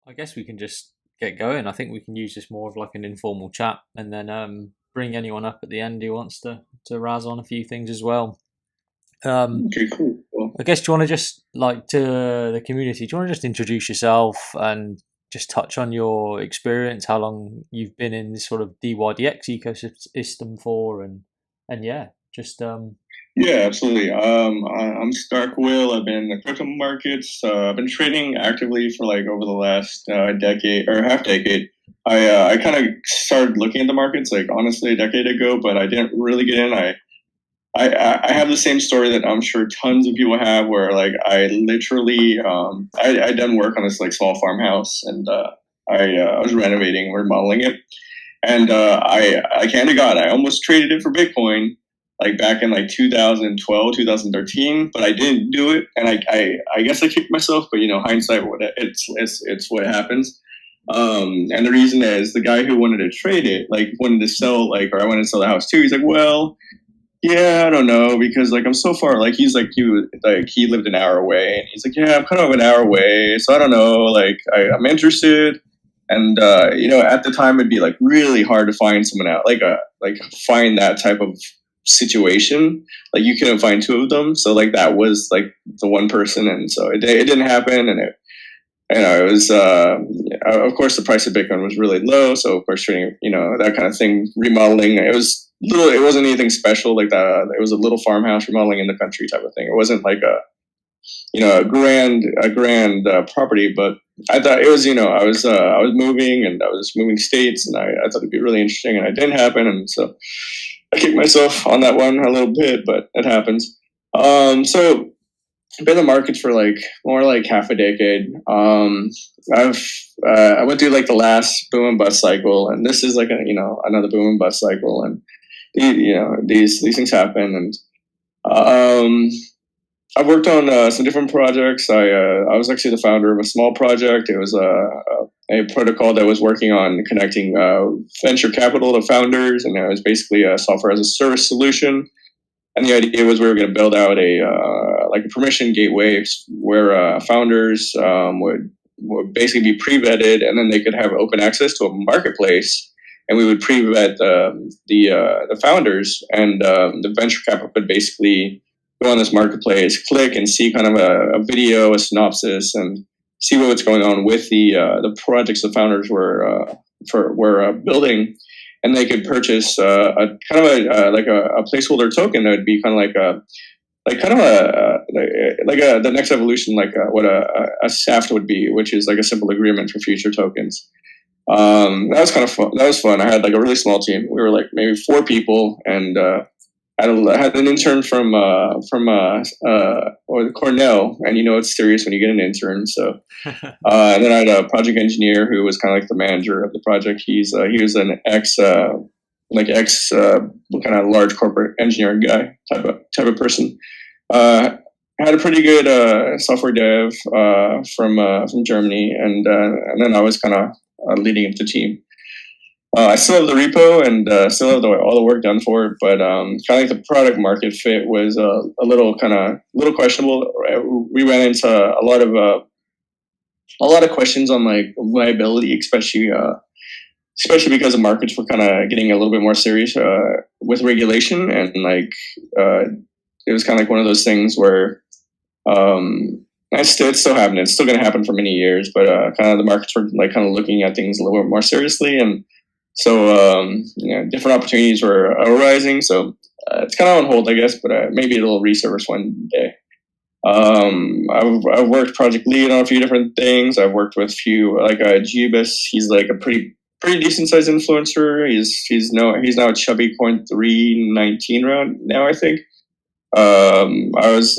I guess we can just get going. I think we can use this more of like an informal chat, and then bring anyone up at the end who wants to razz on a few things as well. Um, Okay, cool. Well, I guess, do you want to just like to the community? Do you want to just introduce yourself and just touch on your experience, how long you've been in this sort of dYdX ecosystem for, and yeah, just yeah, absolutely. I'm Starkwhale. I've been in the crypto markets. I've been trading actively for like over the last decade or half decade. I kind of started looking at the markets like honestly a decade ago, but I didn't really get in. I have the same story that I'm sure tons of people have, where like I literally I done work on this like small farmhouse, and I was renovating, remodeling it, and I can't to God, I almost traded it for Bitcoin, like back in like 2012, 2013, but I didn't do it, and I guess I kicked myself, but hindsight, it's what happens. And the reason is the guy who wanted to trade it, like wanted to sell, like, or I wanted to sell the house too. He's like, well, yeah, I don't know because like I'm so far. Like he's like he lived an hour away, and he's like, yeah, I'm kind of an hour away, so I don't know. Like I'm interested, and at the time it'd be like really hard to find someone out, like find that type of situation. Like you couldn't find two of them, so like that was like the one person, and so it didn't happen, and it was of course the price of Bitcoin was really low, so of course trading that kind of thing, remodeling, it wasn't anything special like that. It was a little farmhouse remodeling in the country type of thing. It wasn't like a grand property, but I thought it was I was moving, and I was moving states, and I thought it'd be really interesting, and it didn't happen, and so I kicked myself on that one a little bit, but it happens. So been in the markets for like more like half a decade. I've I went through like the last boom and bust cycle, and this is like another boom and bust cycle, and these things happen, and um, I've worked on some different projects. I was actually the founder of a small project. It was a protocol that was working on connecting venture capital to founders, and it was basically a software as a service solution. And the idea was we were going to build out a like a permission gateway where founders would basically be pre-vetted, and then they could have open access to a marketplace, and we would pre-vet the founders, and the venture capital could basically go on this marketplace, click, and see kind of a video, a synopsis, and see what's going on with the projects the founders were building, and they could purchase a kind of a placeholder token that would be kind of like a like kind of a the next evolution, like what a SAFT would be, which is like a simple agreement for future tokens. That was kind of fun. That was fun. I had like a really small team. We were like maybe 4 people, and I had an intern from or Cornell, and it's serious when you get an intern. So and then I had a project engineer who was kind of like the manager of the project. He was an ex kind of large corporate engineering guy type of person. Had a pretty good software dev from Germany, and then I was kind of leading up the team. I still have the repo, and still have all the work done for it, but kind of like the product market fit was a little questionable. We ran into a lot of questions on like viability, especially because the markets were kind of getting a little bit more serious with regulation, and like it was kind of like one of those things where it's still happening. It's still going to happen for many years, but kind of the markets were like kind of looking at things a little bit more seriously, and so different opportunities were arising. So it's kind of on hold, I guess, but maybe it'll resurface one day. I've worked project lead on a few different things. I've worked with few like Jeebus. He's like a pretty decent sized influencer. He's now at chubby point 319 round now, I think. I was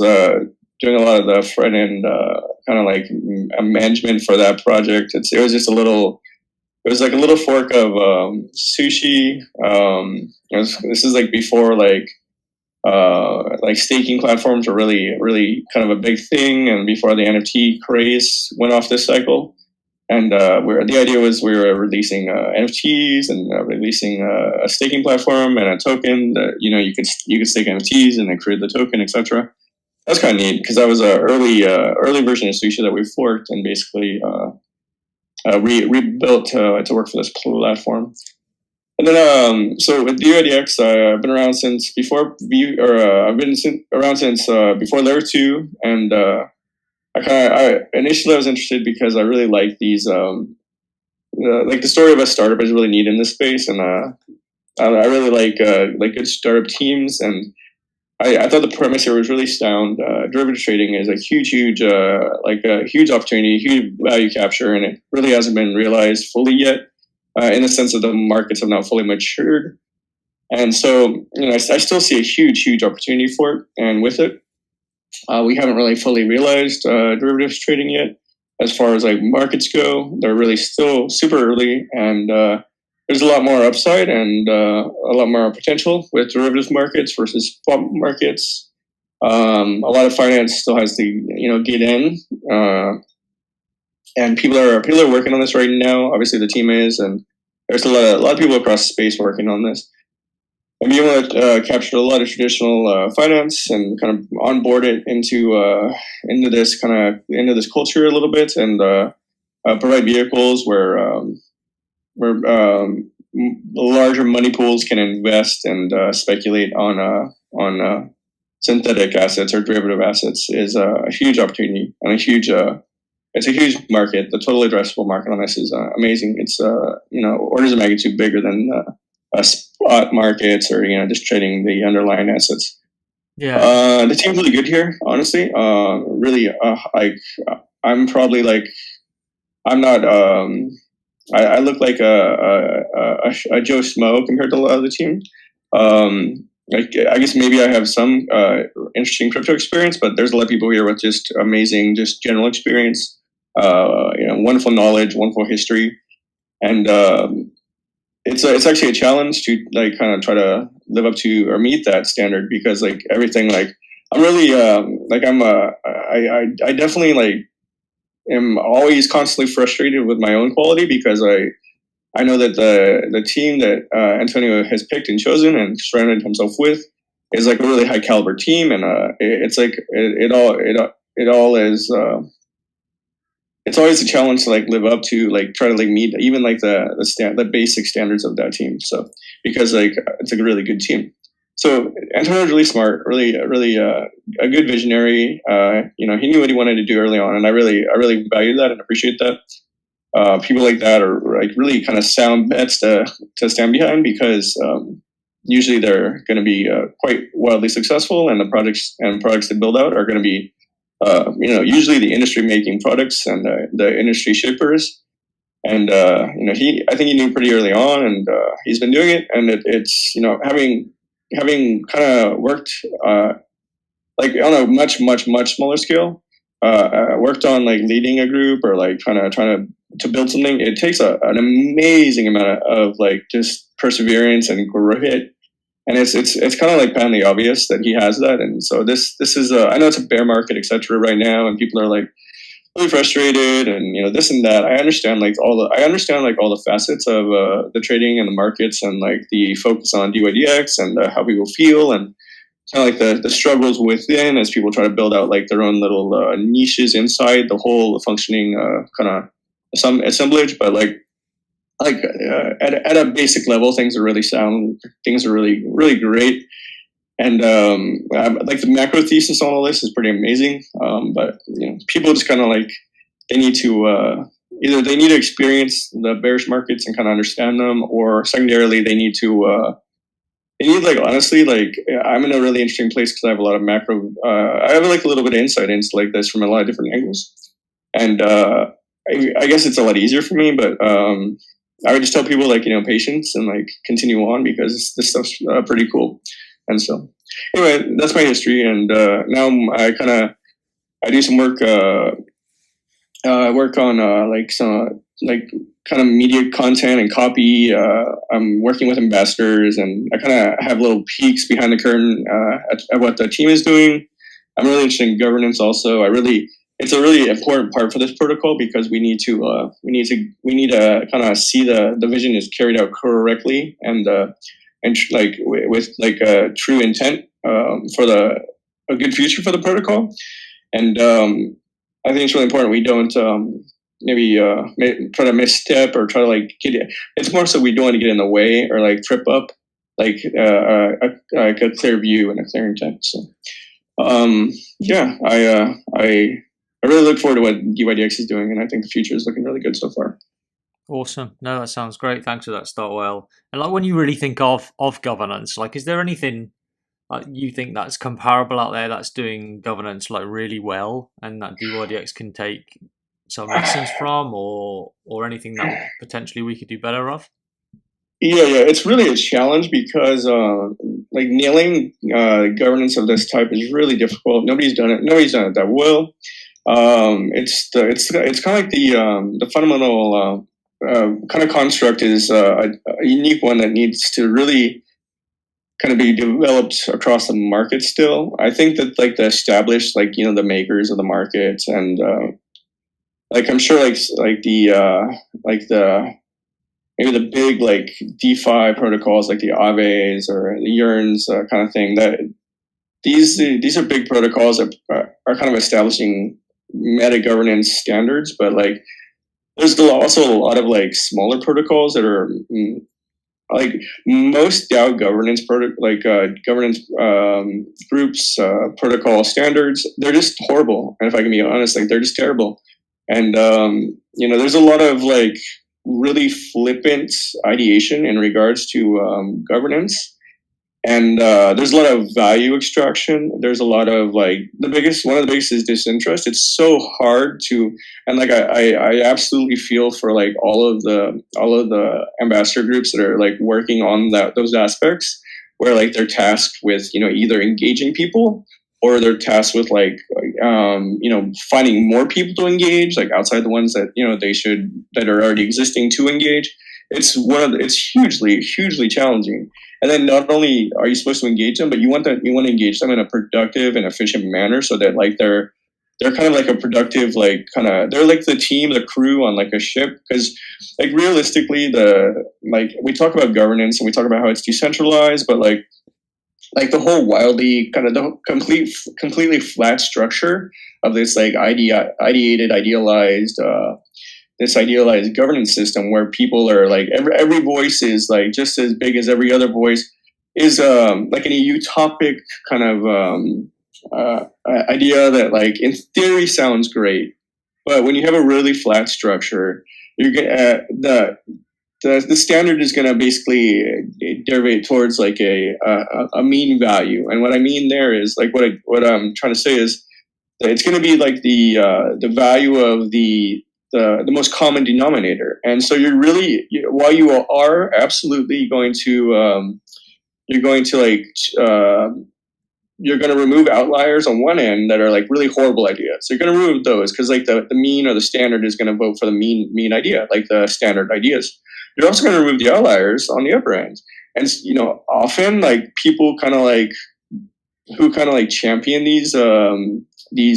doing a lot of the front end kind of like management for that project. It was like a little fork of sushi. This is like before like staking platforms were really kind of a big thing, and before the NFT craze went off this cycle. And the idea was we were releasing NFTs, and releasing a staking platform and a token that you could stake NFTs and then create the token, etc. That's kind of neat because that was a early version of Sushi that we forked, and basically rebuilt to work for this platform. And then, so with dYdX, I've been around since before I've been around since before Layer 2, and I initially I was interested because I really like these, like the story of a startup is really neat in this space, and I really like good startup teams, and I thought the premise here was really sound. Derivative trading is a huge opportunity, huge value capture, and it really hasn't been realized fully yet, in the sense that the markets have not fully matured. And so, I still see a huge opportunity for it. And with it, we haven't really fully realized derivatives trading yet. As far as like markets go, they're really still super early, and there's a lot more upside and a lot more potential with derivatives markets versus swap markets. A lot of finance still has to get in, and people are working on this right now. Obviously, the team is, and there's a lot of people across the space working on this. And being able to capture a lot of traditional finance and kind of onboard it into this culture a little bit, and provide vehicles where larger money pools can invest and speculate on synthetic assets or derivative assets is a huge opportunity and it's a huge market. The total addressable market on this is amazing. It's orders of magnitude bigger than spot markets or just trading the underlying assets. Yeah. The team's really good here, honestly. Really, I'm probably like I'm not. I look like a Joe Smo compared to a lot of the team. I guess maybe I have some interesting crypto experience, but there's a lot of people here with just amazing, just general experience. Wonderful knowledge, wonderful history, and it's actually a challenge to like kind of try to live up to or meet that standard, because like everything, like I'm really I definitely like am always constantly frustrated with my own quality, because I know that the team that Antonio has picked and chosen and surrounded himself with is like a really high caliber team, and it's like it all is. It's always a challenge to like live up to, like try to like meet even like the basic standards of that team. So because like it's like a really good team. So Antonio's really smart, really a good visionary. He knew what he wanted to do early on, and I really value that and appreciate that. People like that are like really kind of sound bets to stand behind, because usually they're going to be quite wildly successful, and the products they build out are going to be usually the industry making products and the industry shippers. And I think he knew pretty early on, and he's been doing it. And it's having kind of worked like on a much smaller scale, worked on like leading a group or like trying to build something. It takes an amazing amount of like just perseverance and grit. And it's kind of like patently obvious that he has that. And so this is I know it's a bear market, etc. right now, and people are like really frustrated and this and that. I understand all the facets of the trading and the markets, and like the focus on dYdX and how people feel, and kind of like the struggles within as people try to build out like their own little niches inside the whole functioning kind of some assemblage. But at a basic level, things are really sound. Things are really great, and like the macro thesis on all this is pretty amazing. But people just kind of like they need to either they need to experience the bearish markets and kind of understand them, or secondarily they need to like honestly, like I'm in a really interesting place because I have a lot of macro. I have like a little bit of insight into like this from a lot of different angles, and I guess it's a lot easier for me. But I would just tell people like patience and like continue on, because this stuff's pretty cool. And so anyway, that's my history, and now I do some work. I work on like some like kind of media content and copy. I'm working with ambassadors, and I kind of have little peeks behind the curtain at what the team is doing. I'm really interested in governance also. It's a really important part for this protocol, because we need to kind of see the vision is carried out correctly, and like with like true intent for a good future for the protocol. And I think it's really important we don't maybe try to misstep or try to like get it. It's more so we don't want to get in the way or like trip up like like a clear view and a clear intent. So yeah, I really look forward to what dYdX is doing, and I think the future is looking really good so far. Awesome. No, that sounds great. Thanks for that, Starkwhale. And like when you really think of governance, like is there anything like you think that's comparable out there that's doing governance like really well and that dYdX can take some lessons from, or anything that potentially we could do better of? Yeah, it's really a challenge because like nailing governance of this type is really difficult. Nobody's done it. Nobody's done it that well. It's kind of like the fundamental kind of construct is a unique one that needs to really kind of be developed across the market still. I think that like the established, like, you know, the makers of the market and like I'm sure like the maybe the big like DeFi protocols like the Aves or the Yearns kind of thing, that these are big protocols that are kind of establishing meta governance standards, but like there's also a lot of like smaller protocols that are like most DAO governance governance groups protocol standards. They're just horrible, and if I can be honest, like they're just terrible. And you know, there's a lot of like really flippant ideation in regards to governance, and there's a lot of value extraction. There's a lot of like one of the biggest is disinterest. It's so hard to, and like I absolutely feel for like all of the ambassador groups that are like working on those aspects where like they're tasked with, you know, either engaging people or they're tasked with like you know, finding more people to engage, like outside the ones that, you know, that are already existing to engage. It's hugely challenging. And then not only are you supposed to engage them, but you want to engage them in a productive and efficient manner so that like they're kind of like a productive, like kind of, they're like the team, the crew on like a ship. Because like realistically, like we talk about governance and we talk about how it's decentralized, but like the whole wildly kind of the completely flat structure of this like idealized governance system where people are like every voice is like just as big as every other voice is like a utopic kind of idea that like in theory sounds great, but when you have a really flat structure, you're gonna the standard is going to basically derivate towards like a mean value. And what I mean there is like what I'm trying to say is that it's going to be like the value of the most common denominator. And so while you are absolutely going to you're going to like you're going to remove outliers on one end that are like really horrible ideas. So you're going to remove those because like the mean or the standard is going to vote for the mean idea, like the standard ideas. You're also going to remove the outliers on the upper end. And, you know, often like people kind of like who kind of like champion these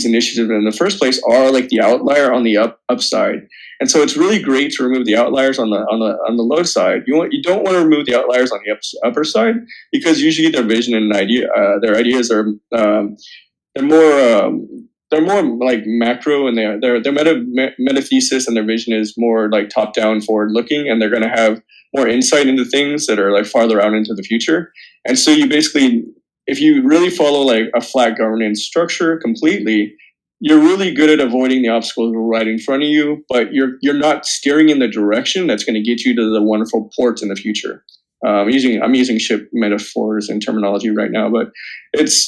initiatives in the first place are like the outlier on the upside. And so it's really great to remove the outliers on the low side. You don't want to remove the outliers on the upper side because usually their vision and their ideas are they're more like macro, and their meta thesis and their vision is more like top down, forward looking, and they're going to have more insight into things that are like farther out into the future. And so you basically, if you really follow like a flat governance structure completely, you're really good at avoiding the obstacles right in front of you, but you're not steering in the direction that's going to get you to the wonderful ports in the future. I'm using ship metaphors and terminology right now, but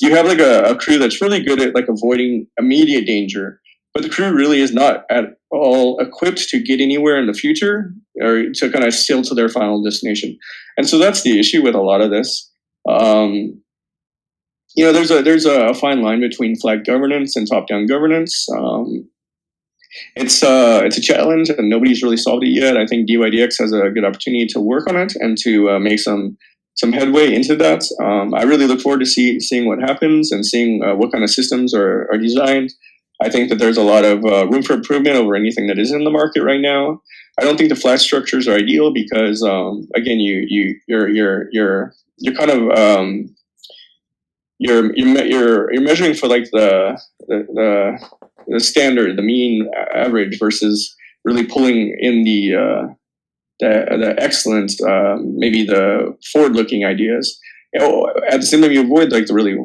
you have like a crew that's really good at like avoiding immediate danger, but the crew really is not at all equipped to get anywhere in the future or to kind of sail to their final destination. And so that's the issue with a lot of this. You know, there's a fine line between flat governance and top-down governance. It's a challenge, and nobody's really solved it yet. I think dYdX has a good opportunity to work on it and to make some headway into that. I really look forward to seeing what happens and seeing what kind of systems are designed. I think that there's a lot of room for improvement over anything that is in the market right now. I don't think the flat structures are ideal because again, you're kind of you're measuring for like the standard, the mean average versus really pulling in the excellent, maybe the forward-looking ideas. At the same time, you avoid like the really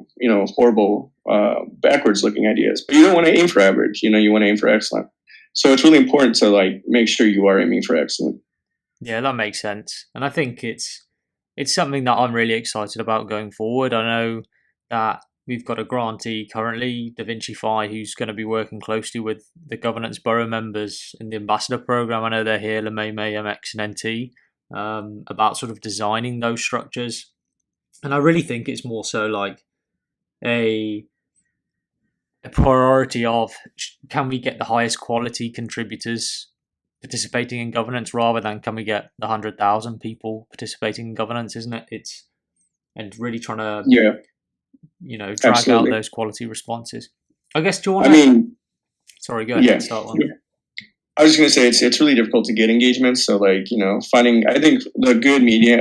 horrible backwards-looking ideas. But you don't want to aim for average. You want to aim for excellent. So it's really important to like make sure you are aiming for excellent. Yeah, that makes sense, and I think it's something that I'm really excited about going forward. I know that we've got a grantee currently, Da Vinci Phi, who's going to be working closely with the governance borough members in the ambassador program. I know they're here, LeMay, MX, and NT, about sort of designing those structures. And I really think it's more so like a priority of, can we get the highest quality contributors participating in governance rather than can we get the 100,000 people participating in governance, isn't it? And really trying to drag absolutely. out those quality responses. I guess, do you want I to? mean, Sorry, go ahead. Start one. I was just gonna say it's really difficult to get engagement. So like finding, I think a good medium,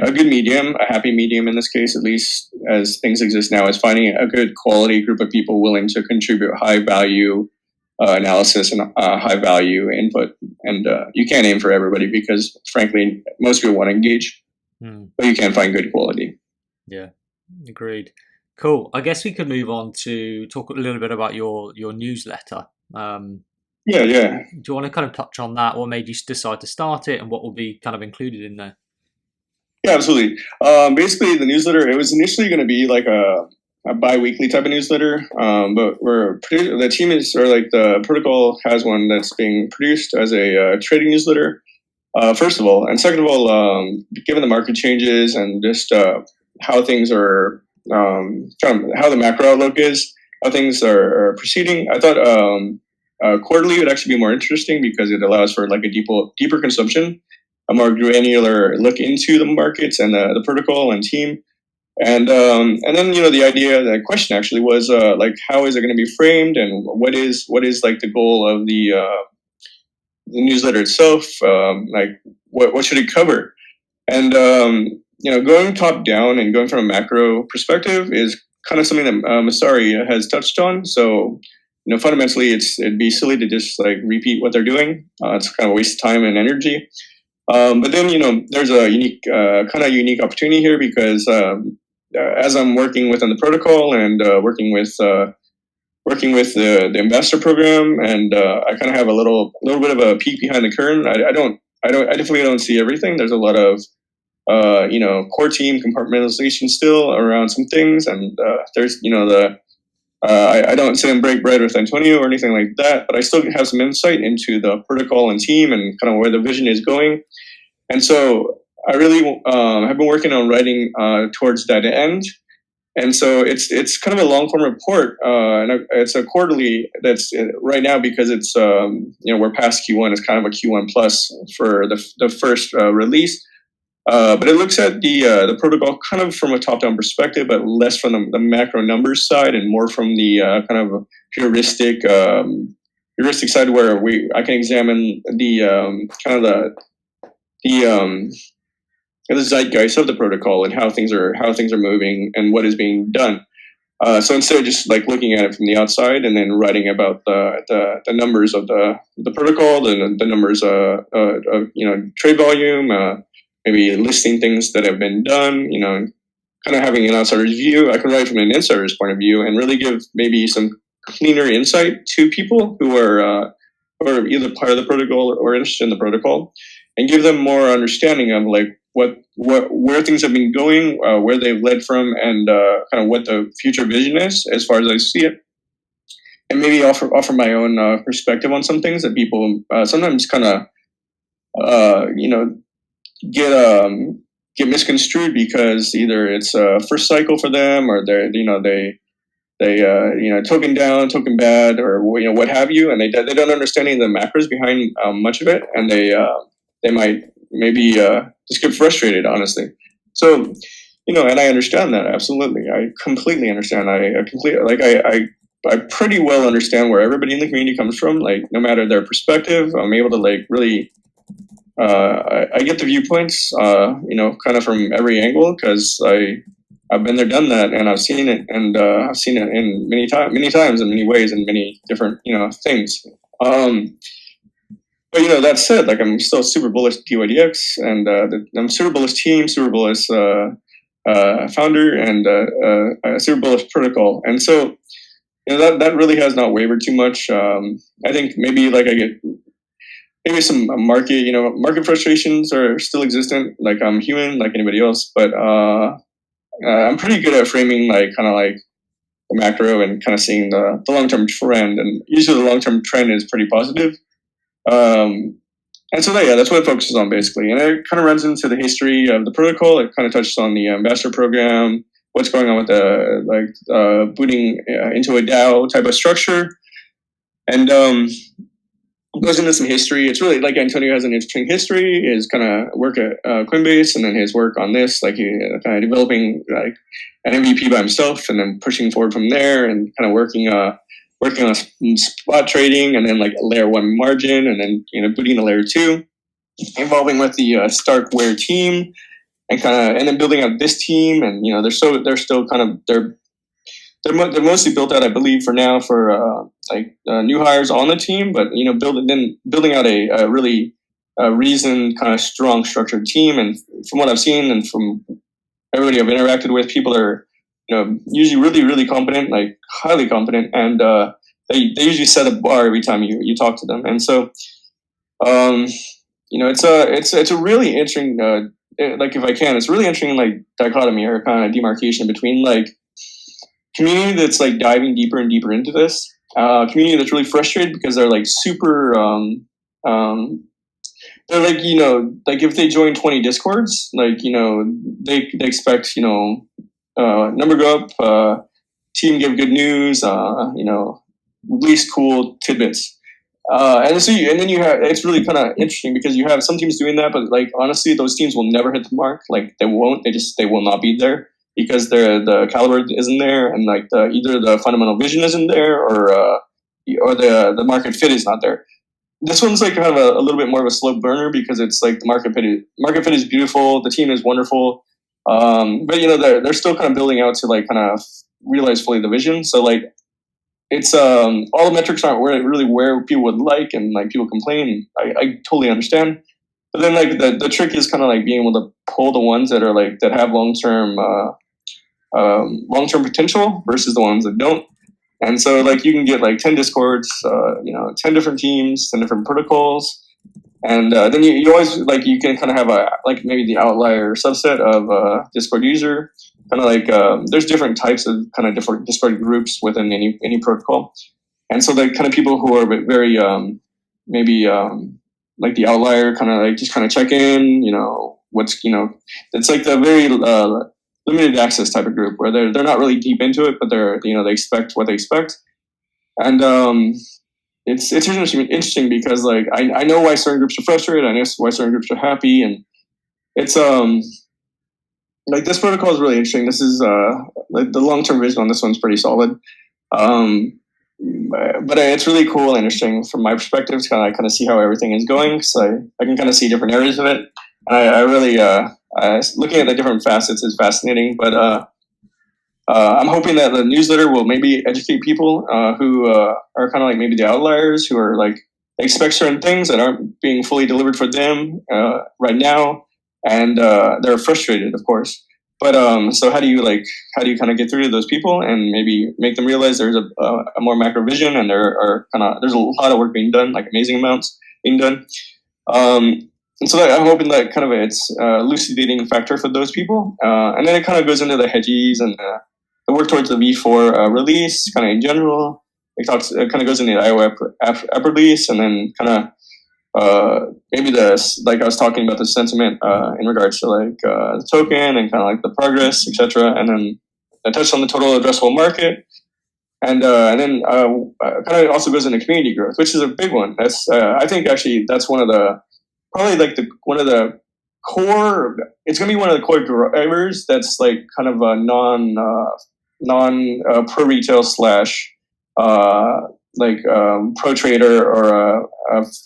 a happy medium in this case, at least as things exist now, is finding a good quality group of people willing to contribute high value analysis and high value input. And you can't aim for everybody because frankly most people want to engage, but you can find good quality. Yeah, agreed. Cool. I guess we could move on to talk a little bit about your newsletter. Yeah. Do you want to kind of touch on that? What made you decide to start it, and what will be kind of included in there? Yeah, absolutely. Basically, the newsletter, it was initially going to be like a bi-weekly type of newsletter, but the team is, or like the protocol has one that's being produced as a trading newsletter. First of all, and second of all, given the market changes and just how things are, kind of how the macro outlook is, how things are proceeding, I thought quarterly would actually be more interesting because it allows for like a deeper consumption, a more granular look into the markets and the protocol and team. And then the question actually was like, how is it going to be framed, and what is like the goal of the newsletter itself? Like what should it cover? And going top down and going from a macro perspective is kind of something that Masari has touched on. So fundamentally, it'd be silly to just like repeat what they're doing. It's kind of a waste of time and energy. But then there's a unique opportunity here because as I'm working within the protocol and working with the ambassador program, and I kind of have a little bit of a peek behind the curtain. I definitely don't see everything. There's a lot of core team compartmentalization still around some things, and there's I don't sit and break bread with Antonio or anything like that, but I still have some insight into the protocol and team and kind of where the vision is going. And so I really have been working on writing towards that end. And so it's kind of a long form report, and it's a quarterly that's right now because it's we're past Q1. It's kind of a Q1 plus for the first release. But it looks at the protocol kind of from a top-down perspective, but less from the macro numbers side and more from the kind of heuristic side, where I can examine the kind of the zeitgeist of the protocol and how things are moving and what is being done. So instead of just like looking at it from the outside and then writing about the numbers of the protocol, the numbers of trade volume, maybe listing things that have been done, kind of having an outsider's view, I can write from an insider's point of view and really give maybe some cleaner insight to people who are either part of the protocol or interested in the protocol, and give them more understanding of like where things have been going, where they've led from, and kind of what the future vision is as far as I see it, and maybe offer my own perspective on some things that people sometimes kind of get misconstrued because either it's a first cycle for them, or they token down, token bad, or what have you, and they don't understand any of the macros behind much of it, and they might maybe just get frustrated, honestly. So and I understand that absolutely. I completely understand. I pretty well understand where everybody in the community comes from. Like no matter their perspective, I'm able to like really. I get the viewpoints, kind of from every angle because I've been there, done that, and I've seen it, and I've seen it in many times, in many ways, in many different things. But that said, like I'm still super bullish dYdX, and I'm super bullish team, super bullish founder, and super bullish protocol. And so that really has not wavered too much. I think maybe like I get maybe some market frustrations are still existent. Like I'm human, like anybody else, but I'm pretty good at framing like kind of like the macro and kind of seeing the long term trend. And usually the long term trend is pretty positive. And so that's what it focuses on basically. And it kind of runs into the history of the protocol. It kind of touches on the ambassador program, what's going on with the booting into a DAO type of structure, and goes into some history. It's really like Antonio has an interesting history. His kind of work at Coinbase, and then his work on this, like he kind of developing like an MVP by himself, and then pushing forward from there, and kind of working on spot trading, and then like a layer 1 margin, and then booting a layer 2, involving with the Starkwhale team, and then building out this team. And they're still kind of they're mostly built out, I believe, for now for new hires on the team, but building out a really reasoned, kind of strong, structured team. And from what I've seen and from everybody I've interacted with, people are usually really, really competent, like highly competent, and they usually set a bar every time you talk to them. And so it's a really interesting like, if I can, it's really interesting like dichotomy or kind of demarcation between like community that's like diving deeper and deeper into this, community that's really frustrated because they're like super they're like like if they join 20 discords, like they expect number go up, team give good news, release cool tidbits. And then you have, it's really kind of interesting because you have some teams doing that, but like honestly, those teams will never hit the mark. Like they won't. They will not be there because the caliber isn't there, and like either the fundamental vision isn't there, or the market fit is not there. This one's like kind of a little bit more of a slow burner because it's like the market fit is beautiful, the team is wonderful, but they're still kind of building out to like kind of realize fully the vision. So like it's all the metrics aren't where people would like, and like people complain. I totally understand, but then like the trick is kind of like being able to pull the ones that are like that have long term potential versus the ones that don't. And so like you can get like 10 discords, 10 different teams, 10 different protocols, and then you always like you can kind of have a like maybe the outlier subset of Discord user. Kind of like there's different types of kind of different Discord groups within any protocol, and so the kind of people who are very maybe like the outlier, kind of like just kind of check in, what's it's like the very limited access type of group where they're not really deep into it, but they're they expect what they expect, and it's interesting because like I know why certain groups are frustrated, I know why certain groups are happy, and it's like this protocol is really interesting. This is like the long term vision on this one's pretty solid, but it's really cool and interesting from my perspective to kind of see how everything is going. So I can kind of see different areas of it, and I really looking at the different facets is fascinating. But I'm hoping that the newsletter will maybe educate people who are kind of like maybe the outliers who are like they expect certain things that aren't being fully delivered for them right now. And they're frustrated, of course. But so how do you kind of get through to those people and maybe make them realize there's a more macro vision, and there's a lot of work being done, like amazing amounts being done. And so I'm hoping that kind of it's elucidating factor for those people. And then it kind of goes into the hedges and the work towards the V4 release, kind of in general. It kind of goes into the IO app release, and then kind of maybe like I was talking about the sentiment in regards to like the token and kind of like the progress, etc. And then I touched on the total addressable market, and then kind of also goes into community growth, which is a big one. That's I think actually that's one of the probably like one of the core. It's going to be one of the core drivers. That's like kind of a non pro retail slash pro trader or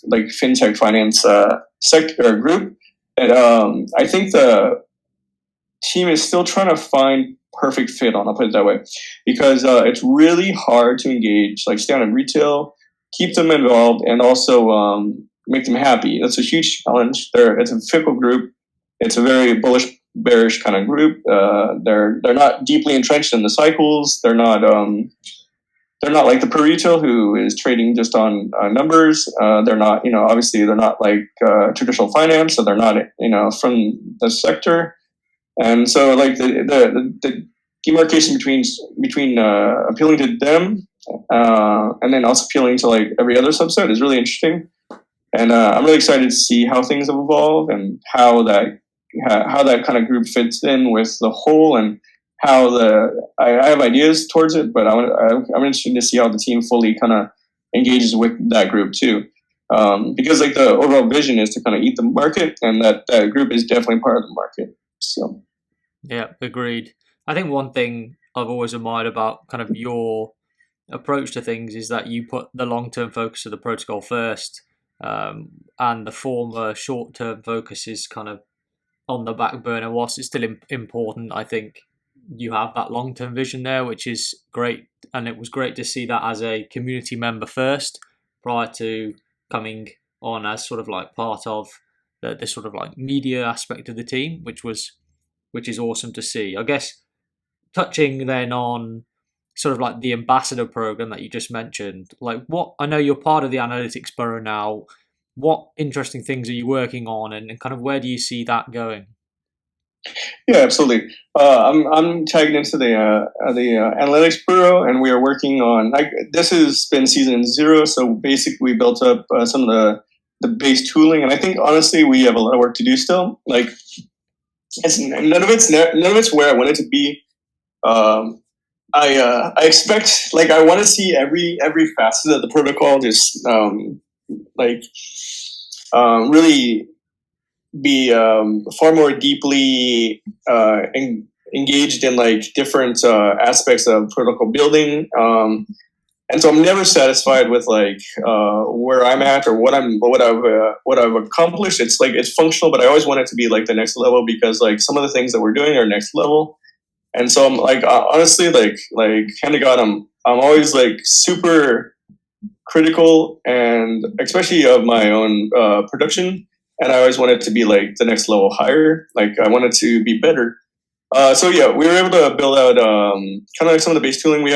like fintech finance sector or group that I think the team is still trying to find perfect fit on. I'll put it that way, because it's really hard to engage like standard retail, keep them involved, and also make them happy. That's a huge challenge. It's a fickle group. It's a very bullish, bearish kind of group. They're not deeply entrenched in the cycles. They're not like the Pareto who is trading just on numbers. They're not, obviously they're not like traditional finance, so they're not, from the sector. And so like the demarcation between appealing to them and then also appealing to like every other subset is really interesting. And I'm really excited to see how things have evolved and how that kind of group fits in with the whole, and how I have ideas towards it, but I'm interested to see how the team fully kind of engages with that group too. Because like the overall vision is to kind of eat the market, and that group is definitely part of the market. So yeah, agreed. I think one thing I've always admired about kind of your approach to things is that you put the long-term focus of the protocol first, and the former short-term focus is kind of on the back burner. Whilst it's still important, I think you have that long-term vision there, which is great. And it was great to see that as a community member first, prior to coming on as sort of like part of the sort of like media aspect of the team, which is awesome to see. I guess touching then on sort of like the ambassador program that you just mentioned, like what, I know you're part of the analytics bureau now. What interesting things are you working on, and kind of where do you see that going? yeah, absolutely. I'm tagged into the analytics bureau, and we are working on this has been season 0. So basically, we built up some of the base tooling, and I think honestly we have a lot of work to do still. Like none of it's where I want it to be. I expect, like, I want to see every facet of the protocol just really be far more deeply engaged in like different aspects of protocol building. And so I'm never satisfied with like where I'm at or what I've accomplished. It's like it's functional, but I always want it to be like the next level, because like some of the things that we're doing are next level. And so I'm like honestly like hand to God, I'm always like super critical, and especially of my own production. And I always want it to be like the next level higher. Like I want it to be better. So yeah, we were able to build out kind of like some of the base tooling. We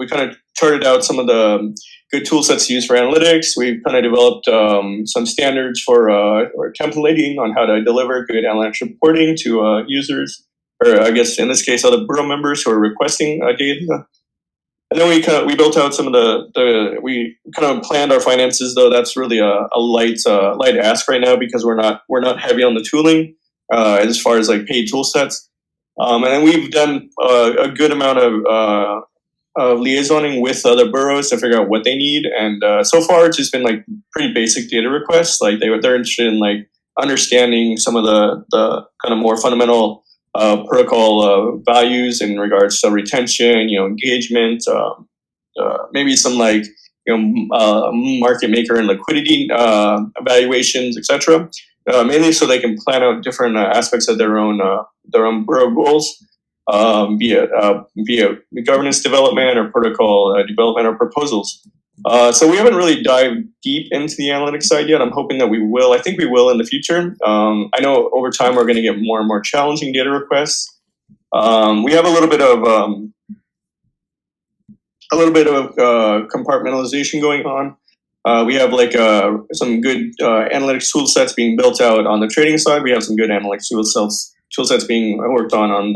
kind of charted out some of the good tool sets to use for analytics. We've kind of developed some standards for or templating on how to deliver good analytics reporting to users, or I guess in this case, other bureau members who are requesting data. And then we built out some of we kind of planned our finances, though that's really a light ask right now, because we're not heavy on the tooling as far as like paid tool sets. And then we've done a good amount of liaisoning with other boroughs to figure out what they need. And so far, it's just been like pretty basic data requests. Like they're interested in like understanding some of the kind of more fundamental protocol values in regards to retention, engagement, maybe some like market maker and liquidity evaluations, etc. Mainly so they can plan out different aspects of their own borough goals, be it governance development or protocol development or proposals. So we haven't really dived deep into the analytics side yet. I'm hoping that we will. I think we will in the future. I know over time we're going to get more and more challenging data requests. We have a little bit of compartmentalization going on. We have like some good analytics tool sets being built out on the trading side. We have some good analytics tool sets being worked on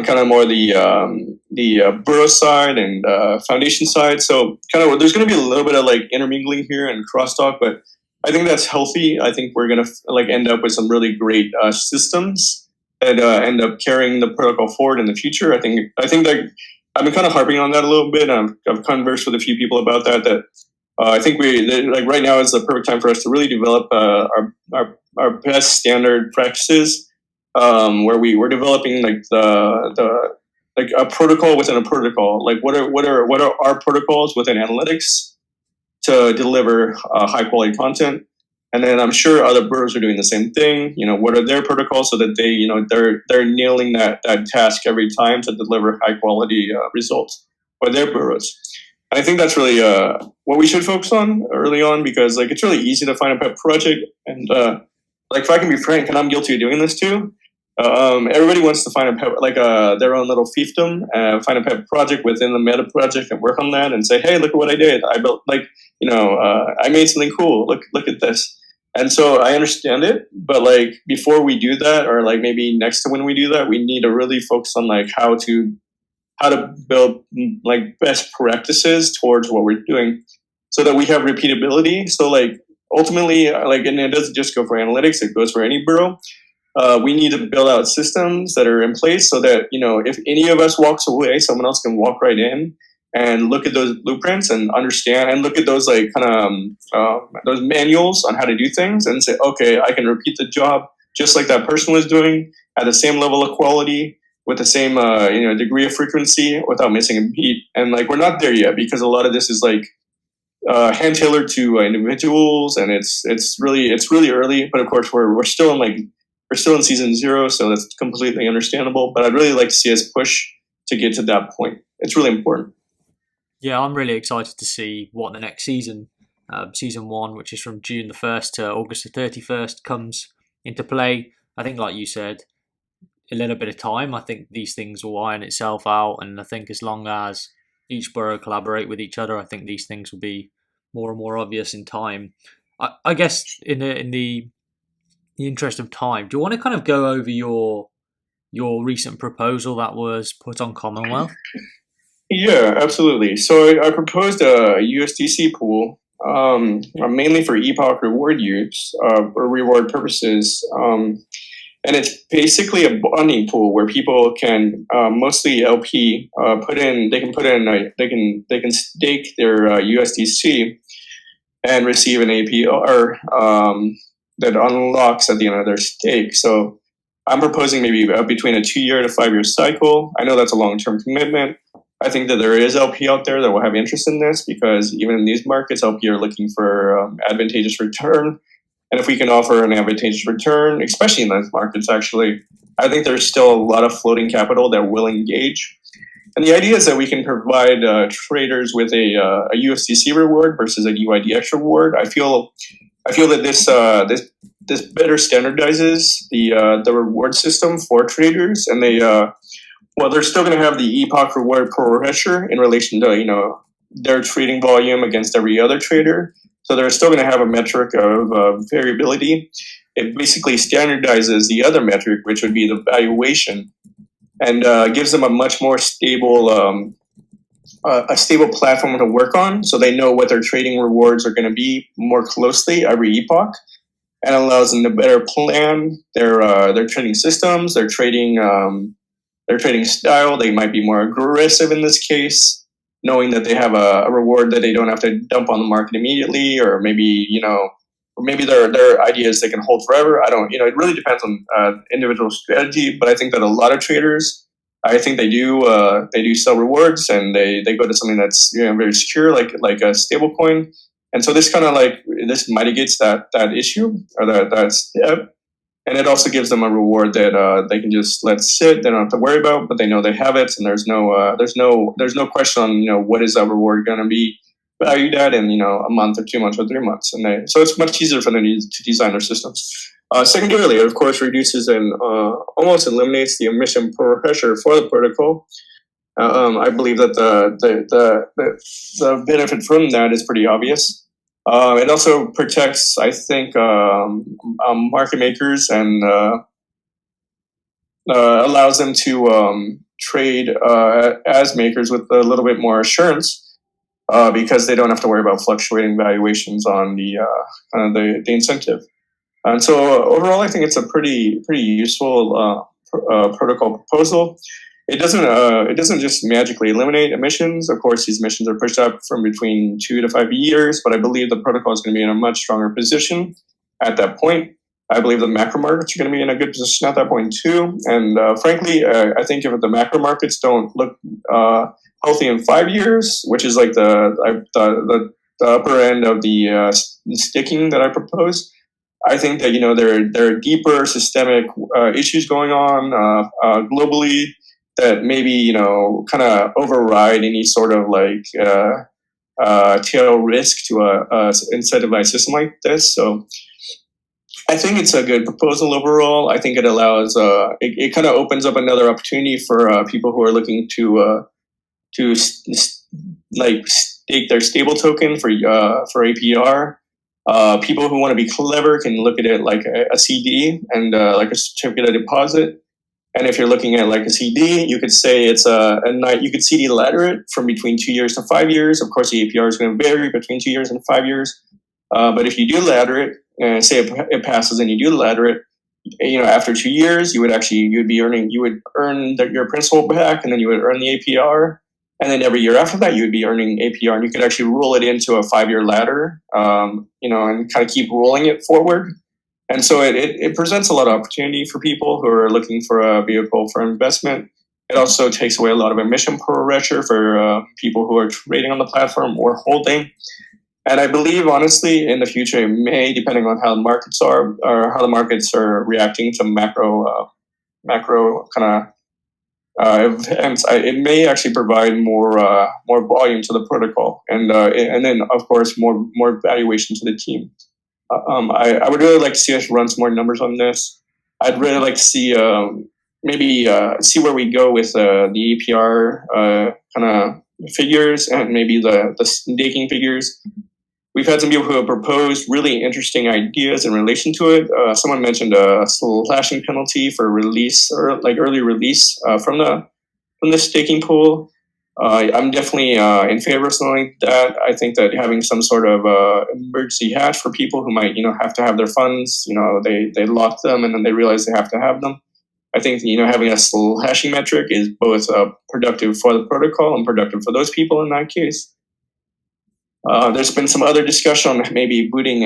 kind of more the borough side and foundation side. So kind of there's going to be a little bit of like intermingling here and crosstalk, but I think that's healthy. I think we're going to like end up with some really great systems that end up carrying the protocol forward in the future. I think that I've been kind of harping on that a little bit. I've conversed with a few people about that. I think like right now is the perfect time for us to really develop our best standard practices. Where we're developing like the like a protocol within a protocol. Like what are our protocols within analytics to deliver high quality content? And then I'm sure other boroughs are doing the same thing. What are their protocols so that they they're nailing that task every time to deliver high quality results for their boroughs. And I think that's really what we should focus on early on, because like it's really easy to find a pet project, and like if I can be frank, and I'm guilty of doing this too. Everybody wants to find a pet, like their own little fiefdom, find a pet project within the meta project and work on that and say, hey, look at what I did. I built like I made something cool. Look at this. And so I understand it, but like before we do that, or like maybe next to when we do that, we need to really focus on like how to build like best practices towards what we're doing, so that we have repeatability. So like ultimately, like, and it doesn't just go for analytics; it goes for any bureau. We need to build out systems that are in place so that if any of us walks away, someone else can walk right in and look at those blueprints and understand, and look at those like kind of those manuals on how to do things, and say, okay, I can repeat the job just like that person was doing at the same level of quality, with the same degree of frequency, without missing a beat. And like we're not there yet, because a lot of this is like hand tailored to individuals, and it's really early. But of course, we're still in season 0, so that's completely understandable. But I'd really like to see us push to get to that point. It's really important. Yeah, I'm really excited to see what the next season, season 1, which is from June the 1st to August the 31st, comes into play. I think, like you said, a little bit of time. I think these things will iron itself out, and I think as long as each borough collaborate with each other, I think these things will be more and more obvious in time. I guess in the interest of time, do you want to kind of go over your recent proposal that was put on Commonwealth? Yeah, absolutely. So I proposed a USDC pool, mainly for epoch reward use, or reward purposes. And it's basically a bonding pool where people can, mostly LP, they can stake their USDC and receive an APR that unlocks at the end of their stake. So I'm proposing maybe between a 2-year to 5-year cycle. I know that's a long-term commitment. I think that there is LP out there that will have interest in this, because even in these markets, LP are looking for advantageous return. And if we can offer an advantageous return, especially in those markets, actually, I think there's still a lot of floating capital that will engage. And the idea is that we can provide traders with a USDC reward versus a dYdX reward. I feel that this better standardizes the reward system for traders, and they're still going to have the epoch reward pressure in relation to their trading volume against every other trader. So they're still going to have a metric of variability. It basically standardizes the other metric, which would be the valuation, and gives them a much more stable platform to work on, so they know what their trading rewards are going to be more closely every epoch, and allows them to better plan their trading systems, their trading style. They might be more aggressive in this case, knowing that they have a reward that they don't have to dump on the market immediately, or maybe their ideas they can hold forever. I don't, it really depends on individual strategy. But I think that a lot of traders, I think they do sell rewards, and they go to something that's very secure, like a stable coin. And so this kind of this mitigates that issue, or that step. And it also gives them a reward that they can just let sit. They don't have to worry about, but they know they have it, and there's no question on what is that reward going to be valued at in a month or 2 months or 3 months, and so it's much easier for them to design their systems. Secondarily, it of course reduces and almost eliminates the emission pressure for the protocol. I believe that the benefit from that is pretty obvious. It also protects, I think, market makers, and allows them to trade as makers with a little bit more assurance, because they don't have to worry about fluctuating valuations on the incentive. And so overall, I think it's a pretty useful protocol proposal. It doesn't just magically eliminate emissions. Of course, these emissions are pushed up from between 2 to 5 years, but I believe the protocol is going to be in a much stronger position at that point. I believe the macro markets are going to be in a good position at that point too. And frankly, I think if the macro markets don't look healthy in 5 years, which is like the upper end of the sticking that I propose, I think that there are deeper systemic issues going on globally that maybe kind of override any sort of tail risk to a incentivized system like this. So I think it's a good proposal overall. I think it allows it kind of opens up another opportunity for people who are looking to like stake their stable token for APR. People who want to be clever can look at it like a CD and like a certificate of deposit. And if you're looking at like a CD, you could say it's you could CD ladder it from between 2 years to 5 years. Of course, the APR is going to vary between 2 years and 5 years. But if you do ladder it, and say it passes and you do ladder it, after 2 years, you would earn your principal back, and then you would earn the APR. And then every year after that, you would be earning APR, and you could actually roll it into a 5-year ladder, and kind of keep rolling it forward. And so it presents a lot of opportunity for people who are looking for a vehicle for investment. It also takes away a lot of emission pressure for people who are trading on the platform or holding. And I believe, honestly, in the future, it may, depending on how the markets are or how the markets are reacting to macro kind of events, it may actually provide more volume to the protocol, and then of course more valuation to the team. I would really like to see us run some more numbers on this. I'd really like to see maybe see where we go with the APR kind of figures and maybe the staking figures. We've had some people who have proposed really interesting ideas in relation to it. Someone mentioned a slashing penalty for release or like early release from the staking pool. I'm definitely in favor of something like that. I think that having some sort of emergency hatch for people who might have to have their funds, they lock them and then they realize they have to have them. I think having a slashing metric is both productive for the protocol and productive for those people in that case. There's been some other discussion on maybe booting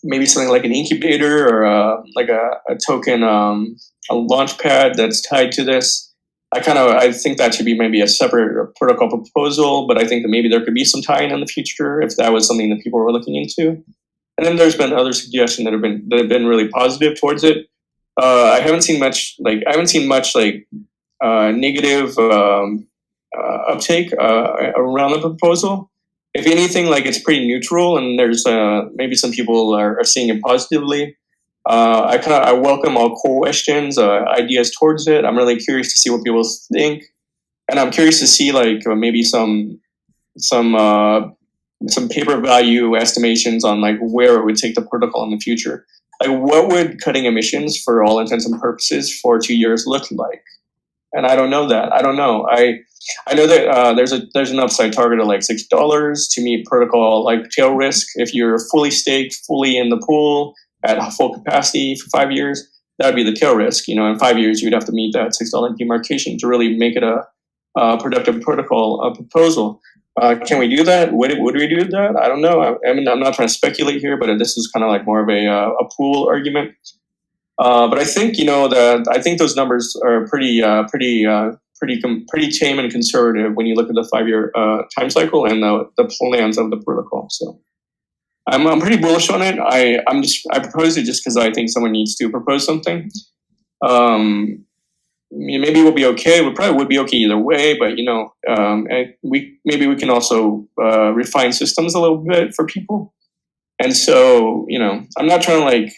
maybe something like an incubator or like a token, a launch pad that's tied to this. I think that should be maybe a separate protocol proposal, but I think that maybe there could be some tie-in in the future if that was something that people were looking into. And then there's been other suggestions that have been really positive towards it. I haven't seen much negative uptake around the proposal. If anything, it's pretty neutral, and there's maybe some people are seeing it positively. I welcome all questions, ideas towards it. I'm really curious to see what people think, and I'm curious to see maybe some paper value estimations on where it would take the protocol in the future. What would cutting emissions for all intents and purposes for 2 years look like? And I don't know that. I don't know. I know that there's an upside target of $6 to meet protocol tail risk. If you're fully staked, fully in the pool at full capacity for 5 years, that would be the tail risk. In 5 years, you'd have to meet that $6 demarcation to really make it a productive protocol proposal. Can we do that? Would we do that? I don't know. I mean, I'm not trying to speculate here, but this is kind of more of a pool argument. But I think I think those numbers are pretty tame and conservative when you look at the 5-year time cycle and the plans of the protocol. So I'm pretty bullish on it. I propose it just because I think someone needs to propose something. Maybe we'll be okay. We probably would be okay either way, but maybe we can also refine systems a little bit for people. And so I'm not trying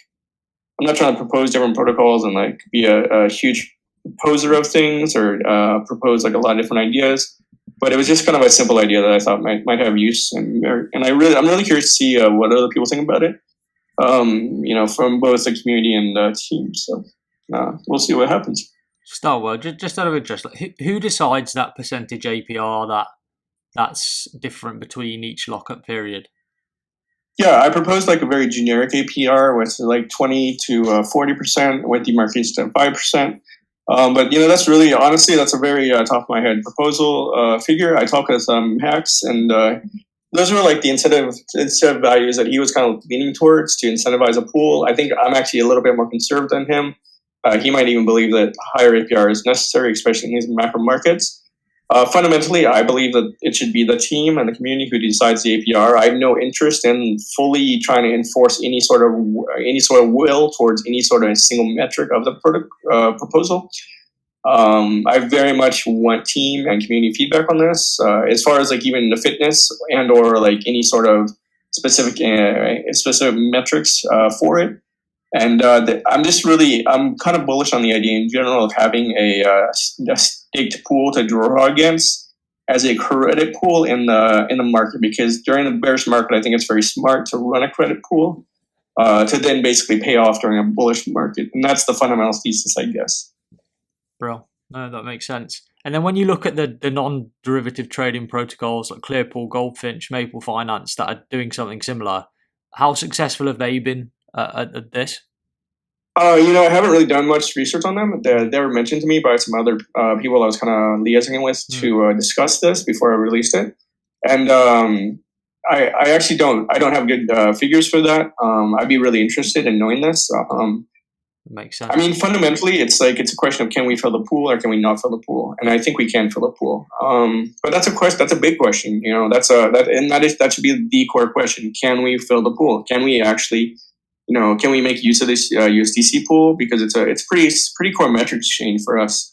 to propose different protocols and be a huge proposer of things or propose a lot of different ideas. But it was just kind of a simple idea that I thought might have use, and I'm really curious to see what other people think about it. From both the community and the team. So we'll see what happens. Starkwhale, just out of interest, who decides that percentage APR that's different between each lockup period? Yeah, I proposed a very generic APR with 20 to 40% with demarcation to 5%. But that's really, honestly, that's a very top of my head proposal figure. I talked with Hacks, and those were the incentive values that he was kind of leaning towards to incentivize a pool. I think I'm actually a little bit more conservative than him. He might even believe that higher APR is necessary, especially in these macro markets. Fundamentally, I believe that it should be the team and the community who decides the APR. I have no interest in fully trying to enforce any sort of will towards any sort of single metric of the proposal. I very much want team and community feedback on this, as far as like even the fitness and or like any sort of specific metrics for it. And I'm kind of bullish on the idea in general of having a staked pool to draw against as a credit pool in the market, because during the bearish market, I think it's very smart to run a credit pool to then basically pay off during a bullish market, and that's the fundamental thesis, I guess. Bro, no, that makes sense. And then when you look at the non-derivative trading protocols like Clearpool, Goldfinch, Maple Finance that are doing something similar, how successful have they been at this? I haven't really done much research on them. They were mentioned to me by some other people I was kind of liaising with to discuss this before I released it. And I actually don't have good figures for that. I'd be really interested in knowing this. Makes sense. I mean, fundamentally, it's a question of can we fill the pool or can we not fill the pool? And I think we can fill the pool. But that's a question. That's a big question. That should be the core question. Can we fill the pool? Can we actually, can we make use of this USDC pool, because it's pretty core metrics change for us.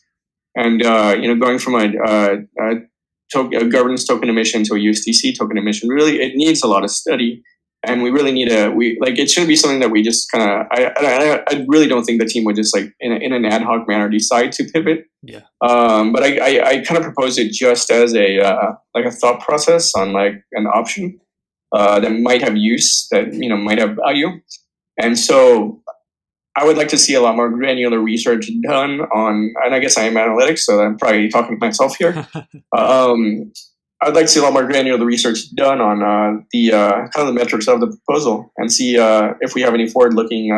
And going from a governance token emission to a USDC token emission, really it needs a lot of study. And we really need it shouldn't be something that we just kind of, I really don't think the team would just like in an ad hoc manner decide to pivot. Yeah. But I kind of propose it just as a thought process on like an option that might have use, that, might have value. And so I would like to see a lot more granular research done on, and I guess I am analytics, so I'm probably talking to myself here. I'd like to see a lot more granular research done on the kind of the metrics of the proposal, and see if we have any forward-looking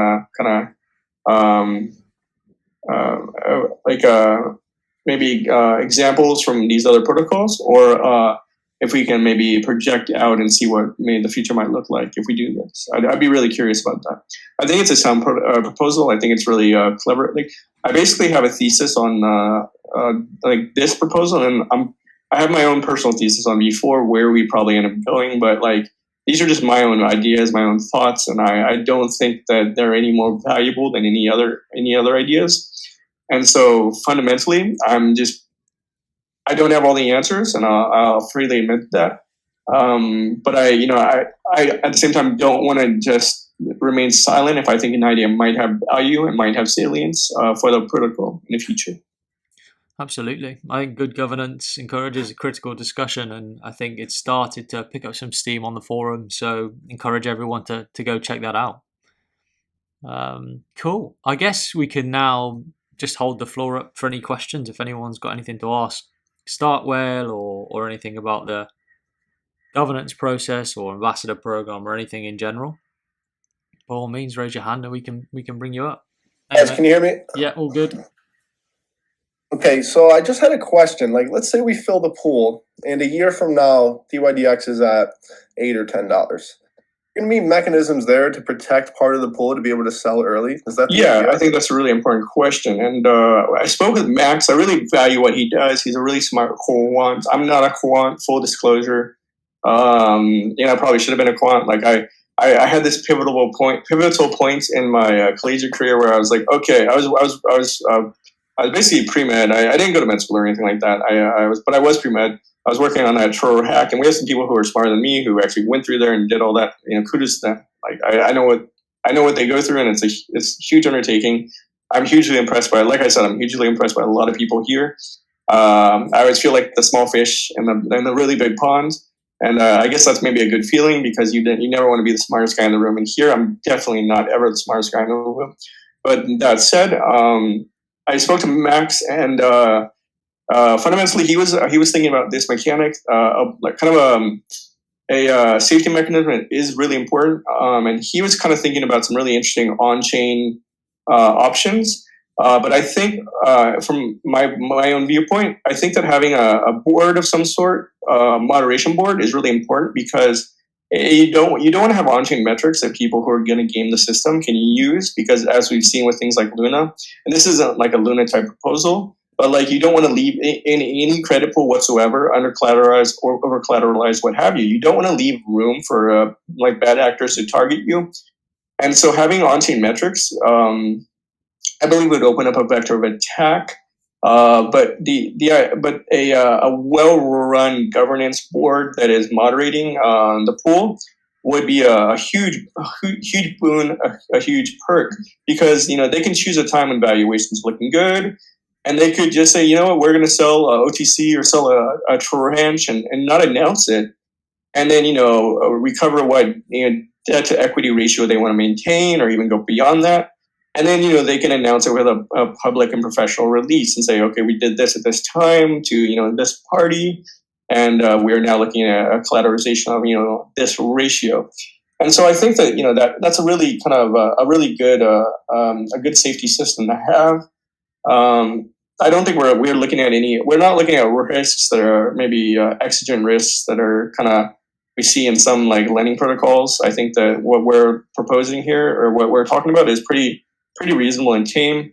maybe examples from these other protocols, or if we can maybe project out and see what the future might look like if we do this. I'd be really curious about that. I think it's a sound proposal. I think it's really clever. Like, I basically have a thesis on this proposal, and I have my own personal thesis on before where we probably end up going, but like these are just my own ideas, my own thoughts, and I don't think that they're any more valuable than any other ideas. And so fundamentally, I don't have all the answers, and I'll freely admit that. But I at the same time don't want to just remain silent if I think an idea might have value and might have salience for the protocol in the future. Absolutely. I think good governance encourages a critical discussion, and I think it's started to pick up some steam on the forum, so encourage everyone to go check that out. Cool. I guess we can now just hold the floor up for any questions if anyone's got anything to ask Starkwhale or anything about the governance process or ambassador program or anything in general. By all means, raise your hand and we can bring you up. Guys, can you hear me? Yeah, all good. Okay, so I just had a question. Like, let's say we fill the pool, and a year from now, dYdX is at $8 or $10. Going to be mechanisms there to protect part of the pool to be able to sell early? Is that I think that's a really important question. And I spoke with Max. I really value what he does. He's a really smart quant. I'm not a quant, full disclosure. I probably should have been a quant. Like I had this pivotal points in my collegiate career where I was like, okay, I was basically pre-med. I didn't go to med school or anything like that. But I was pre-med. I was working on that Truro hack, and we have some people who are smarter than me who actually went through there and did all that. Kudos to them. Like I know what they go through, and it's a huge undertaking. I'm hugely impressed by it. Like I said, I'm hugely impressed by a lot of people here. I always feel like the small fish in the really big pond, and I guess that's maybe a good feeling, because you never want to be the smartest guy in the room. And here, I'm definitely not ever the smartest guy in the room. But that said, I spoke to Max, and fundamentally, he was thinking about this mechanic, like kind of a safety mechanism is really important, and he was kind of thinking about some really interesting on-chain options. But I think, from my own viewpoint, I think that having a board of some sort, a moderation board, is really important, because you don't want to have on-chain metrics that people who are going to game the system can use, because as we've seen with things like Luna, and this isn't like a Luna type proposal, but like you don't want to leave any credit pool whatsoever under collateralized or over collateralized, what have you. You don't want to leave room for like bad actors to target you. And so having on-chain metrics, I believe, would open up a vector of attack But a well-run governance board that is moderating the pool would be a huge boon, a huge perk, because they can choose a time when valuation's looking good, and they could just say, we're going to sell OTC or sell a tranche and not announce it, and then recover what debt to equity ratio they want to maintain, or even go beyond that. And then they can announce it with a public and professional release and say, okay, we did this at this time to this party, and we are now looking at a collateralization of this ratio. And so I think that that's a really kind of a really good a good safety system to have. I don't think we're looking at we're not looking at risks that are maybe exigent risks that are kind of we see in some like lending protocols. I think that what we're proposing here, or what we're talking about, is pretty reasonable and tame.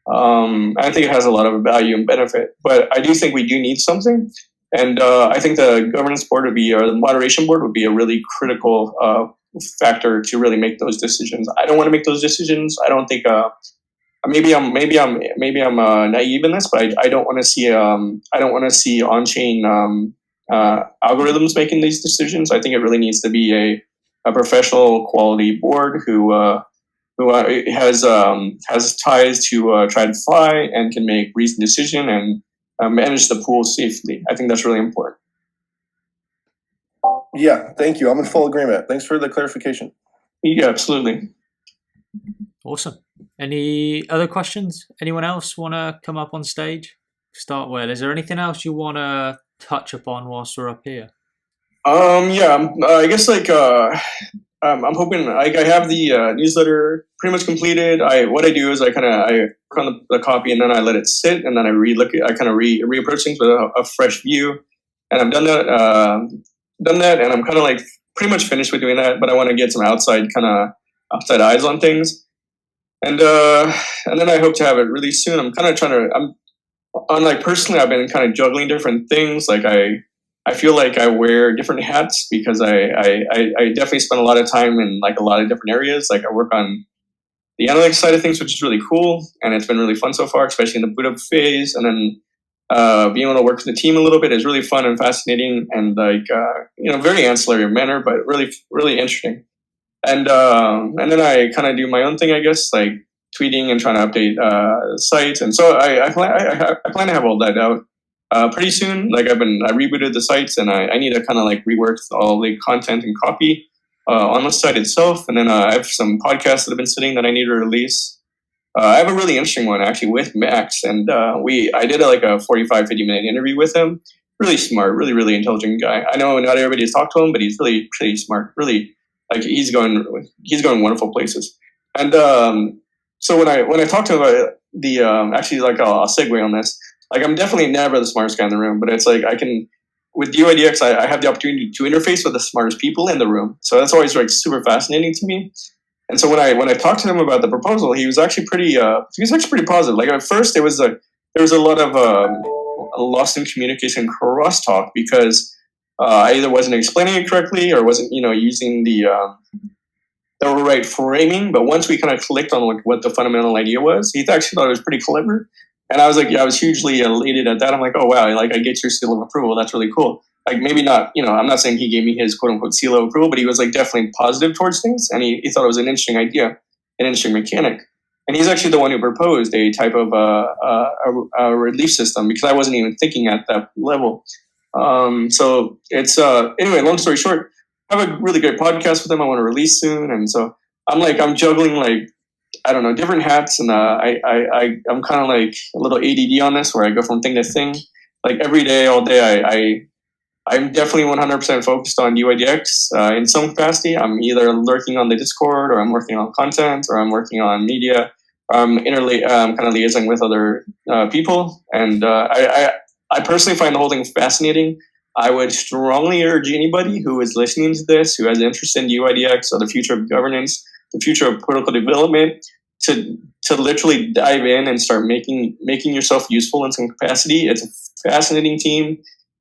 I think it has a lot of value and benefit, but I do think we do need something. And I think the governance board or the moderation board would be a really critical factor to really make those decisions. I don't want to make those decisions. I don't think maybe I'm naive in this, but I don't want to see on-chain algorithms making these decisions. I think it really needs to be a professional quality board who has ties to TradFi and can make reasoned decision and manage the pool safely. I think that's really important. Yeah, thank you. I'm in full agreement. Thanks for the clarification. Yeah, absolutely. Awesome. Any other questions? Anyone else want to come up on stage? Starkwhale, is there anything else you want to touch upon whilst we're up here? Yeah, I guess I'm hoping I have the newsletter pretty much completed. What I do is I work on the copy, and then I let it sit, and then I reapproach things with a fresh view. And I've done that, and I'm kind of like pretty much finished with doing that. But I want to get some outside eyes on things, and then I hope to have it really soon. I'm kind of personally, I've been kind of juggling different things. Like I feel like I wear different hats because I definitely spend a lot of time in like a lot of different areas. Like I work on the analytics side of things, which is really cool, and it's been really fun so far, especially in the boot up phase. And then being able to work with the team a little bit is really fun and fascinating, and very ancillary manner, but really really interesting. And then I kind of do my own thing, I guess, like tweeting and trying to update sites. And so I plan to have all that out pretty soon. Like I rebooted the sites, and I need to kind of like rework all the content and copy on the site itself. And then I have some podcasts that have been sitting that I need to release. I have a really interesting one actually with Max, and I did a 45-50 minute interview with him. Really smart, really really intelligent guy. I know not everybody has talked to him, but he's really pretty smart. Really, like he's going wonderful places. And so when I talk to him about the actually, like I'll segue on this. Like I'm definitely never the smartest guy in the room, but it's like I can with dYdX I have the opportunity to interface with the smartest people in the room. So that's always like super fascinating to me. And so when I talked to him about the proposal, he was actually pretty positive. Like at first there was a lot of lost in communication crosstalk because I either wasn't explaining it correctly or wasn't using the right framing. But once we kind of clicked on like what the fundamental idea was, he actually thought it was pretty clever. And I was like, I was hugely elated at that. I'm like, oh wow, like I get your seal of approval. That's really cool. Like maybe not, I'm not saying he gave me his quote unquote seal of approval, but he was like definitely positive towards things, and he thought it was an interesting idea, an interesting mechanic. And he's actually the one who proposed a type of a relief system, because I wasn't even thinking at that level. So it's anyway. Long story short, I have a really great podcast with him. I want to release soon, and so I'm juggling like I don't know different hats, and I'm kind of like a little ADD on this, where I go from thing to thing. Like every day, all day, I'm definitely 100% focused on dYdX in some capacity. I'm either lurking on the Discord, or I'm working on content, or I'm working on media. I'm kind of liaising with other people, and I personally find the whole thing fascinating. I would strongly urge anybody who is listening to this, who has interest in dYdX or the future of governance, the future of political development, to literally dive in and start making yourself useful in some capacity. It's a fascinating team.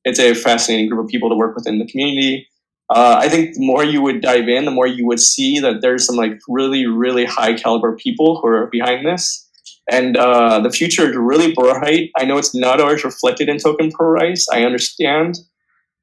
It's a fascinating group of people to work with in the community. I think the more you would dive in, the more you would see that there's some like really, really high caliber people who are behind this. And the future is really bright. I know it's not always reflected in token price. I understand,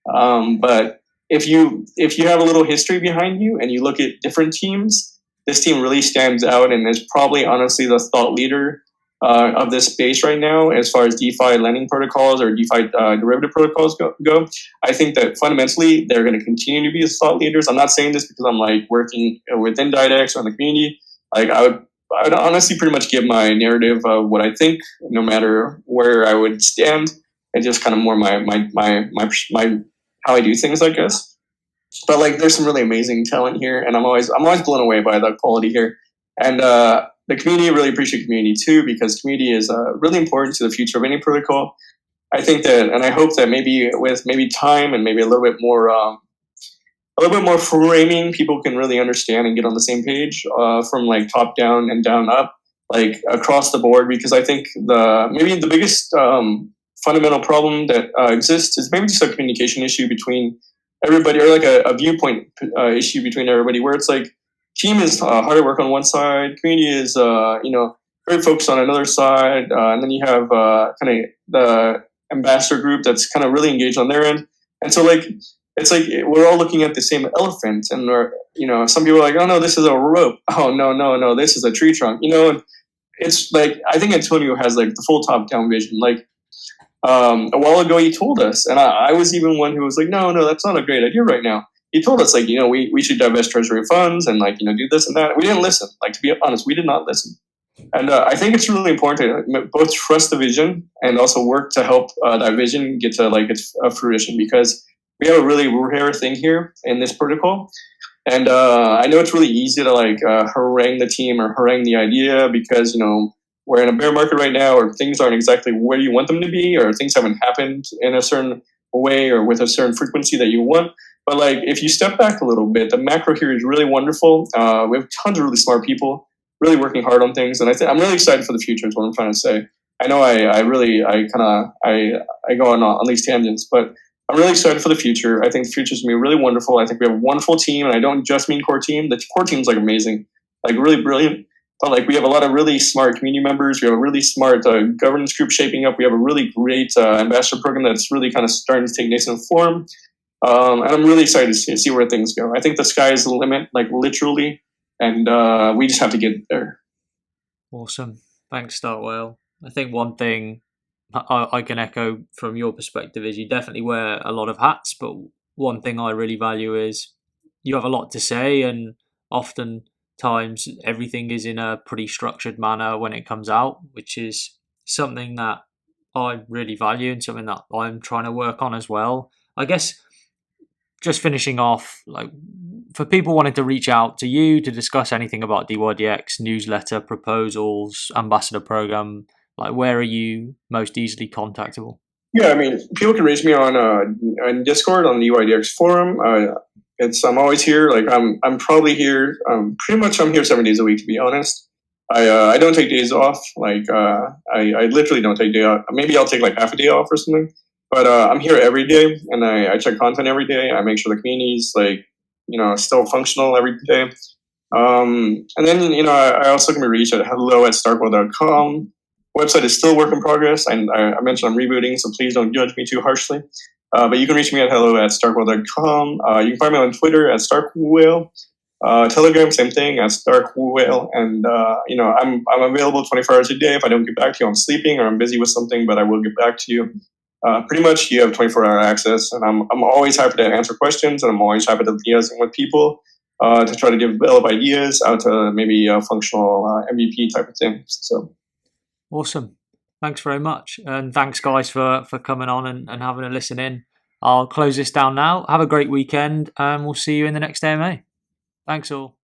but if you have a little history behind you and you look at different teams, this team really stands out and is probably honestly the thought leader of this space right now as far as DeFi lending protocols or DeFi derivative protocols go. I think that fundamentally they're going to continue to be thought leaders. I'm not saying this because I'm like working within dYdX or in the community. Like I would honestly pretty much give my narrative of what I think, no matter where I would stand, and just kind of more my how I do things, I guess. But like, there's some really amazing talent here, and I'm always blown away by the quality here. And the community, really appreciate community too, because community is really important to the future of any protocol. I think that, and I hope that maybe with time and maybe a little bit more framing, people can really understand and get on the same page from like top down and down up, like across the board. Because I think the biggest fundamental problem that exists is maybe just a communication issue between everybody, or like a viewpoint issue between everybody, where it's like team is hard to work on one side, community is very focused on another side, and then you have kind of the ambassador group that's kind of really engaged on their end. And so like it's like we're all looking at the same elephant, and some people are like, oh no, this is a rope. Oh no, this is a tree trunk. And it's like, I think Antonio has like the full top down vision. Like a while ago he told us, and I was even one who was like, no, that's not a great idea right now. He told us like, we should divest treasury funds and like, do this and that. We didn't listen. Like, to be honest, we did not listen. And I think it's really important to both trust the vision and also work to help that vision get to like its fruition, because we have a really rare thing here in this protocol. And I know it's really easy to like harangue the team or harangue the idea, because we're in a bear market right now, or things aren't exactly where you want them to be, or things haven't happened in a certain way or with a certain frequency that you want. But like, if you step back a little bit, the macro here is really wonderful. We have tons of really smart people really working hard on things, and I'm really excited for the future. Is what I'm trying to say. I know I go on these tangents, but I'm really excited for the future. I think the future is going to be really wonderful. I think we have a wonderful team, and I don't just mean core team. The core team is like amazing, like really brilliant. But like, we have a lot of really smart community members. We have a really smart governance group shaping up. We have a really great ambassador program that's really kind of starting to take nascent form. And I'm really excited to see where things go. I think the sky is the limit, like literally, and we just have to get there. Awesome. Thanks, Starkwhale. I think one thing I can echo from your perspective is you definitely wear a lot of hats, but one thing I really value is you have a lot to say, and oftentimes everything is in a pretty structured manner when it comes out, which is something that I really value and something that I'm trying to work on as well. I guess just finishing off, like, for people wanting to reach out to you to discuss anything about dYdX, newsletter, proposals, ambassador program, like, where are you most easily contactable? Yeah, I mean, people can reach me on Discord, on the dYdX forum. I'm always here. Like, I'm probably here. Pretty much, I'm here 7 days a week, to be honest. I don't take days off. Like, I literally don't take day off. Maybe I'll take like half a day off or something. But I'm here every day, and I check content every day. I make sure the community's like, still functional every day. And then, I also can be reached at hello@starkwhale.com. Website is still a work in progress. I mentioned I'm rebooting, so please don't judge me too harshly. But you can reach me at hello@starkwhale.com. You can find me on Twitter at Starkwhale. Telegram, same thing, at Starkwhale. And, I'm available 24 hours a day. If I don't get back to you, I'm sleeping or I'm busy with something, but I will get back to you. Pretty much you have 24-hour access, and I'm always happy to answer questions, and I'm always happy to liaise with people to try to develop ideas out to maybe a functional MVP type of thing. So awesome. Thanks very much. And thanks, guys, for coming on and having a listen in. I'll close this down now. Have a great weekend, and we'll see you in the next AMA. Thanks all.